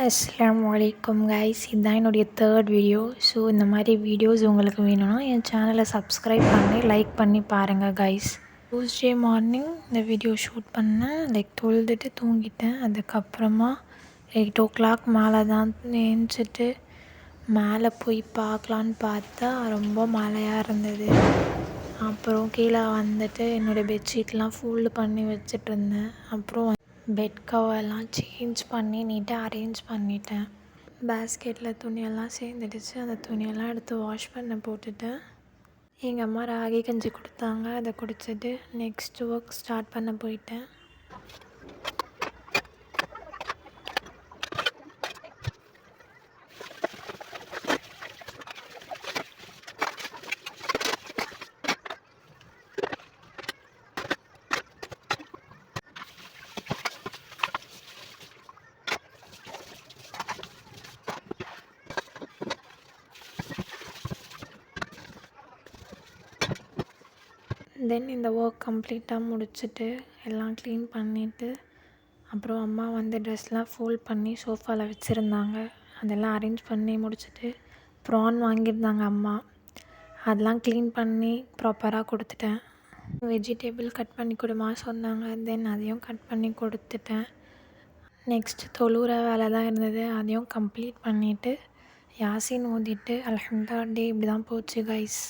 அஸ்ஸலாமு அலைக்கும் கைஸ், இதுதான் என்னுடைய தேர்ட் வீடியோ. ஸோ இந்த மாதிரி வீடியோஸ் உங்களுக்கு வேணும்னா என் சேனலை சப்ஸ்கிரைப் பண்ணி லைக் பண்ணி பாருங்கள் கைஸ். டியூஸ்டே மார்னிங் இந்த வீடியோ ஷூட் பண்ணேன். தொழுதுட்டு தூங்கிட்டேன். அதுக்கப்புறமா 8 o'clock மேலே தான் ஏஞ்சிட்டு மேலே போய் பார்க்கலான்னு பார்த்தா ரொம்ப மழையாக இருந்தது. அப்புறம் கீழே வந்துட்டு என்னுடைய பெட்ஷீட்லாம் ஃபோல்டு பண்ணி வச்சுட்டு இருந்தேன். அப்புறம் பெட் கவர்லாம் சேஞ்ச் பண்ணி நீட்டாக அரேஞ்ச் பண்ணிட்டேன். பேஸ்கெட்டில் துணியெல்லாம் சேர்ந்துடுச்சு. அந்த துணியெல்லாம் எடுத்து வாஷ் பண்ண போட்டுட்டேன். எங்கள் அம்மா ராகி கஞ்சி கொடுத்தாங்க. அதை குடிச்சிட்டு நெக்ஸ்ட் ஒர்க் ஸ்டார்ட் பண்ண போயிட்டேன். தென் இந்த ஒர்க் கம்ப்ளீட்டாக முடிச்சுட்டு எல்லாம் க்ளீன் பண்ணிவிட்டு அப்புறம் அம்மா வந்து ட்ரெஸ்லாம் ஃபோல்ட் பண்ணி சோஃபாவில் வச்சுருந்தாங்க. அதெல்லாம் அரேஞ்ச் பண்ணி முடிச்சுட்டு ப்ரான் வாங்கியிருந்தாங்க அம்மா. அதெல்லாம் க்ளீன் பண்ணி ப்ராப்பராக கொடுத்துட்டேன். வெஜிடேபிள் கட் பண்ணி கொடுமா சொன்னாங்க. தென் அதையும் கட் பண்ணி கொடுத்துட்டேன். நெக்ஸ்ட் தொழுகிற வேலை தான் இருந்தது. அதையும் கம்ப்ளீட் பண்ணிவிட்டு யாசின் ஓதிட்டு அல்ஹம்துலில்லாஹ் டே இப்படி தான் போச்சு கைஸ்.